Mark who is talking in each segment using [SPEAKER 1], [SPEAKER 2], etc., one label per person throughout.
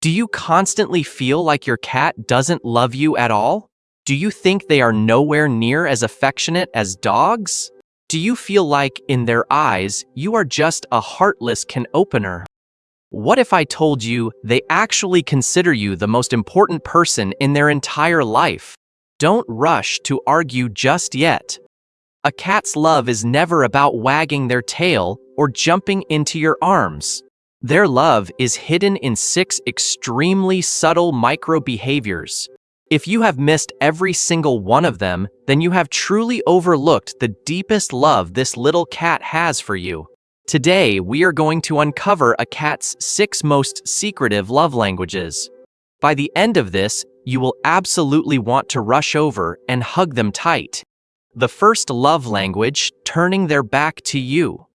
[SPEAKER 1] Do you constantly feel like your cat doesn't love you at all? Do you think they are nowhere near as affectionate as dogs? Do you feel like, in their eyes, you are just a heartless can opener? What if I told you they actually consider you the most important person in their entire life? Don't rush to argue just yet. A cat's love is never about wagging their tail or jumping into your arms. Their love is hidden in 6 extremely subtle micro-behaviors. If you have missed every single one of them, then you have truly overlooked the deepest love this little cat has for you. Today, we are going to uncover a cat's 6 most secretive love languages. By the end of this, you will absolutely want to rush over and hug them tight. The first love language, turning their back to you.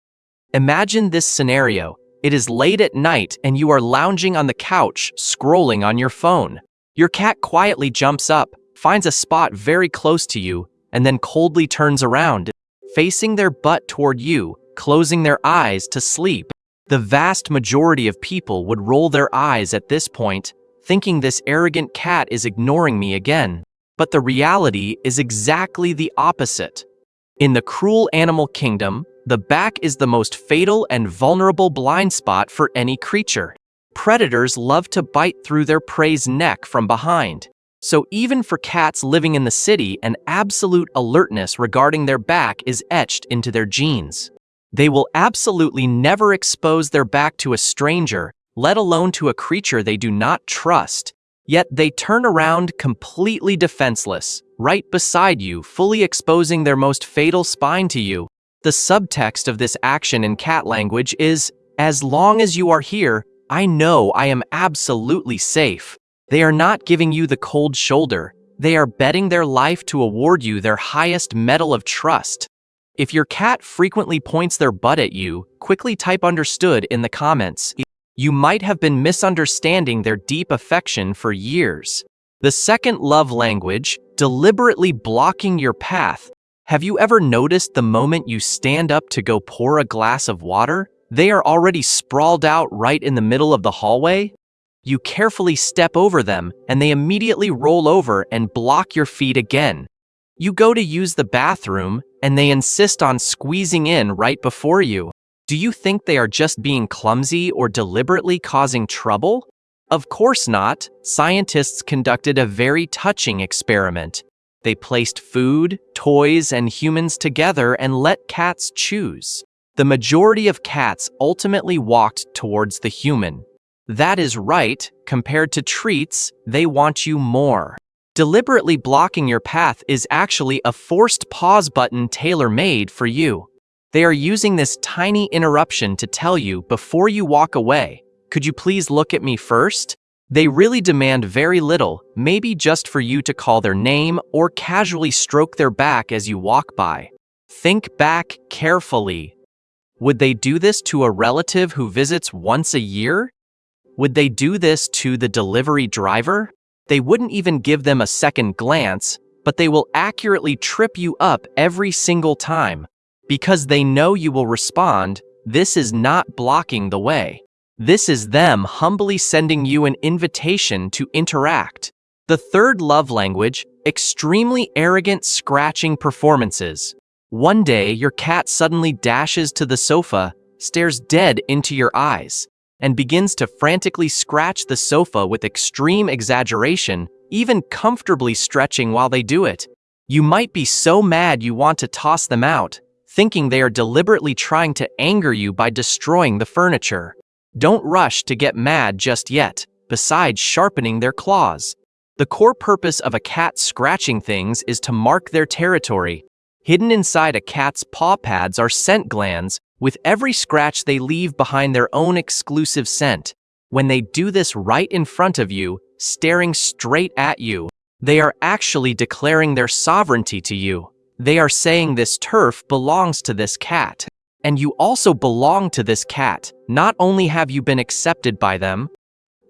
[SPEAKER 1] Imagine this scenario. It is late at night and you are lounging on the couch, scrolling on your phone. Your cat quietly jumps up, finds a spot very close to you, and then coldly turns around, facing their butt toward you, closing their eyes to sleep. The vast majority of people would roll their eyes at this point, thinking this arrogant cat is ignoring me again. But the reality is exactly the opposite. In the cruel animal kingdom, the back is the most fatal and vulnerable blind spot for any creature. Predators love to bite through their prey's neck from behind. So even for cats living in the city, an absolute alertness regarding their back is etched into their genes. They will absolutely never expose their back to a stranger, let alone to a creature they do not trust. Yet they turn around completely defenseless, right beside you, fully exposing their most fatal spine to you. The subtext of this action in cat language is, as long as you are here, I know I am absolutely safe. They are not giving you the cold shoulder. They are betting their life to award you their highest medal of trust. If your cat frequently points their butt at you, quickly type understood in the comments. You might have been misunderstanding their deep affection for years. The second love language, deliberately blocking your path. Have you ever noticed the moment you stand up to go pour a glass of water, they are already sprawled out right in the middle of the hallway? You carefully step over them, and they immediately roll over and block your feet again. You go to use the bathroom, and they insist on squeezing in right before you. Do you think they are just being clumsy or deliberately causing trouble? Of course not. Scientists conducted a very touching experiment. They placed food, toys, and humans together and let cats choose. The majority of cats ultimately walked towards the human. That is right, compared to treats, they want you more. Deliberately blocking your path is actually a forced pause button tailor-made for you. They are using this tiny interruption to tell you before you walk away, could you please look at me first? They really demand very little, maybe just for you to call their name or casually stroke their back as you walk by. Think back carefully. Would they do this to a relative who visits once a year? Would they do this to the delivery driver? They wouldn't even give them a second glance, but they will accurately trip you up every single time. Because they know you will respond, this is not blocking the way. This is them humbly sending you an invitation to interact. The third love language, extremely arrogant scratching performances. One day, your cat suddenly dashes to the sofa, stares dead into your eyes, and begins to frantically scratch the sofa with extreme exaggeration, even comfortably stretching while they do it. You might be so mad you want to toss them out, thinking they are deliberately trying to anger you by destroying the furniture. Don't rush to get mad just yet, besides sharpening their claws. The core purpose of a cat scratching things is to mark their territory. Hidden inside a cat's paw pads are scent glands. With every scratch they leave behind their own exclusive scent. When they do this right in front of you, staring straight at you, they are actually declaring their sovereignty to you. They are saying this turf belongs to this cat. And you also belong to this cat. Not only have you been accepted by them,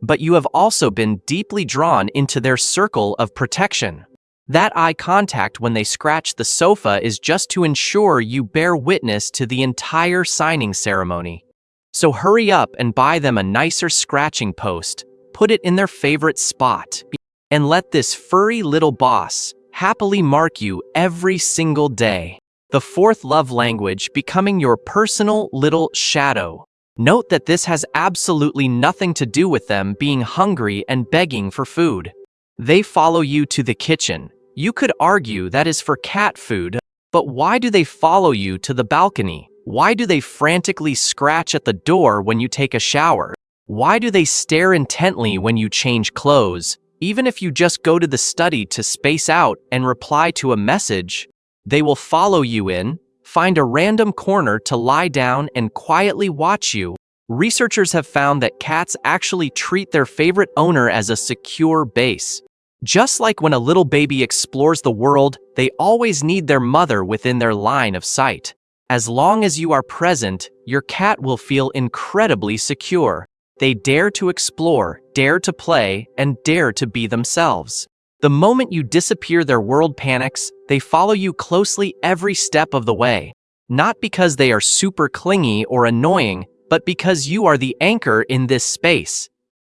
[SPEAKER 1] but you have also been deeply drawn into their circle of protection. That eye contact when they scratch the sofa is just to ensure you bear witness to the entire signing ceremony. So hurry up and buy them a nicer scratching post. put it in their favorite spot, and let this furry little boss happily mark you every single day. The fourth love language, becoming your personal little shadow. Note that this has absolutely nothing to do with them being hungry and begging for food. They follow you to the kitchen. You could argue that is for cat food, but why do they follow you to the balcony? Why do they frantically scratch at the door when you take a shower? Why do they stare intently when you change clothes? Even if you just go to the study to space out and reply to a message, they will follow you in, find a random corner to lie down and quietly watch you. Researchers have found that cats actually treat their favorite owner as a secure base. Just like when a little baby explores the world, they always need their mother within their line of sight. As long as you are present, your cat will feel incredibly secure. They dare to explore, dare to play, and dare to be themselves. The moment you disappear, their world panics. They follow you closely every step of the way. Not because they are super clingy or annoying, but because you are the anchor in this space.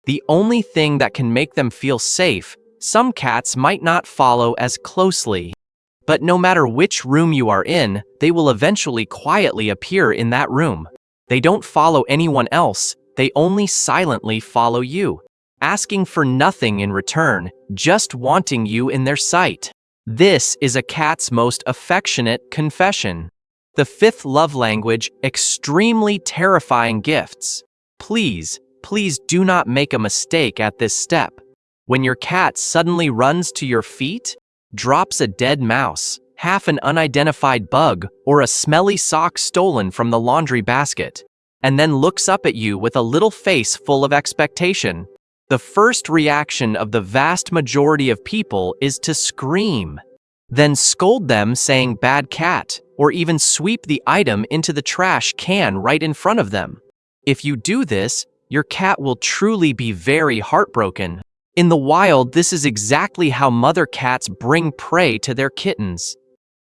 [SPEAKER 1] The only thing that can make them feel safe, some cats might not follow as closely. But no matter which room you are in, they will eventually quietly appear in that room. They don't follow anyone else, they only silently follow you, asking for nothing in return, just wanting you in their sight. This is a cat's most affectionate confession. The fifth love language, extremely terrifying gifts. Please, please do not make a mistake at this step. When your cat suddenly runs to your feet, drops a dead mouse, half an unidentified bug, or a smelly sock stolen from the laundry basket, and then looks up at you with a little face full of expectation, the first reaction of the vast majority of people is to scream. Then scold them saying "bad cat," or even sweep the item into the trash can right in front of them. If you do this, your cat will truly be very heartbroken. In the wild, this is exactly how mother cats bring prey to their kittens.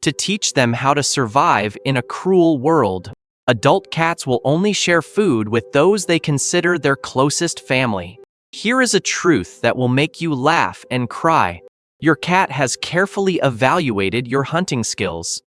[SPEAKER 1] To teach them how to survive in a cruel world. Adult cats will only share food with those they consider their closest family. Here is a truth that will make you laugh and cry. Your cat has carefully evaluated your hunting skills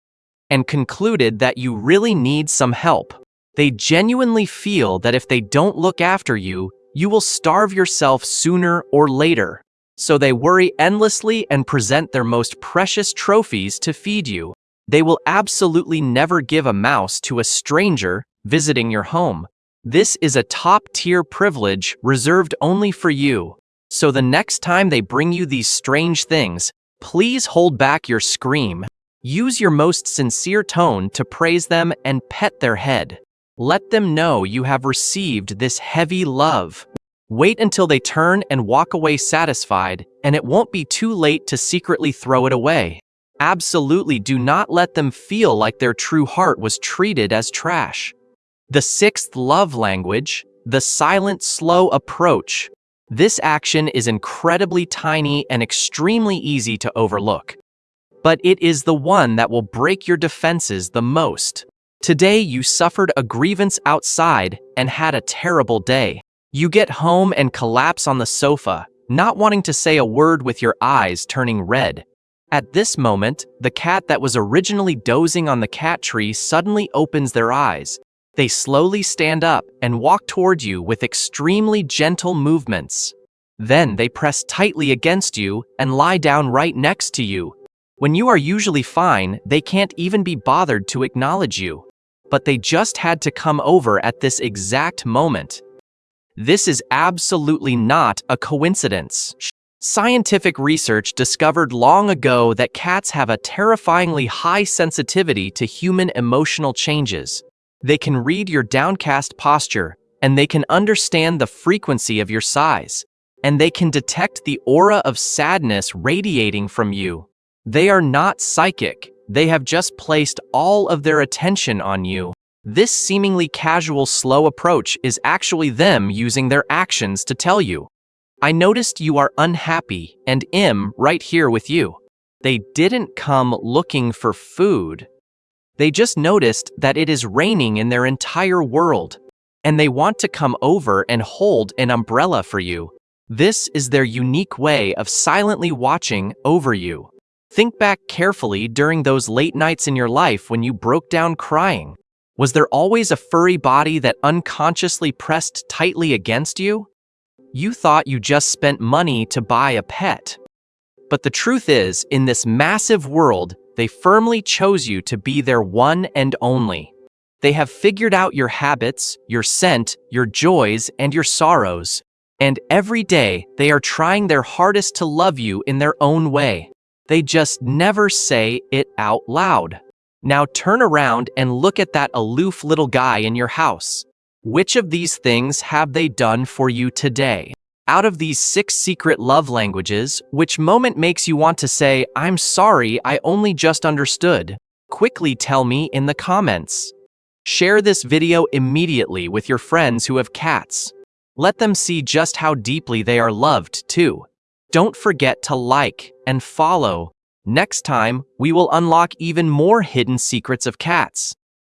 [SPEAKER 1] and concluded that you really need some help. They genuinely feel that if they don't look after you, you will starve yourself sooner or later. So they worry endlessly and present their most precious trophies to feed you. They will absolutely never give a mouse to a stranger visiting your home. This is a top-tier privilege reserved only for you. So the next time they bring you these strange things, please hold back your scream. Use your most sincere tone to praise them and pet their head. Let them know you have received this heavy love. Wait until they turn and walk away satisfied, and it won't be too late to secretly throw it away. Absolutely do not let them feel like their true heart was treated as trash. The sixth love language, the silent, slow approach. This action is incredibly tiny and extremely easy to overlook. But it is the one that will break your defenses the most. Today you suffered a grievance outside and had a terrible day. You get home and collapse on the sofa, not wanting to say a word with your eyes turning red. At this moment, the cat that was originally dozing on the cat tree suddenly opens their eyes. They slowly stand up and walk toward you with extremely gentle movements. Then they press tightly against you and lie down right next to you. When you are usually fine, they can't even be bothered to acknowledge you. But they just had to come over at this exact moment. This is absolutely not a coincidence. Scientific research discovered long ago that cats have a terrifyingly high sensitivity to human emotional changes. They can read your downcast posture, and they can understand the frequency of your sighs, and they can detect the aura of sadness radiating from you. They are not psychic. They have just placed all of their attention on you. This seemingly casual, slow approach is actually them using their actions to tell you, "I noticed you are unhappy and am right here with you." They didn't come looking for food. They just noticed that it is raining in their entire world, and they want to come over and hold an umbrella for you. This is their unique way of silently watching over you. Think back carefully during those late nights in your life when you broke down crying. Was there always a furry body that unconsciously pressed tightly against you? You thought you just spent money to buy a pet. But the truth is, in this massive world, they firmly chose you to be their one and only. They have figured out your habits, your scent, your joys, and your sorrows. And every day, they are trying their hardest to love you in their own way. They just never say it out loud. Now turn around and look at that aloof little guy in your house. Which of these things have they done for you today? Out of these 6 secret love languages, which moment makes you want to say, "I'm sorry, I only just understood"? Quickly tell me in the comments. Share this video immediately with your friends who have cats. Let them see just how deeply they are loved, too. Don't forget to like and follow. Next time, we will unlock even more hidden secrets of cats.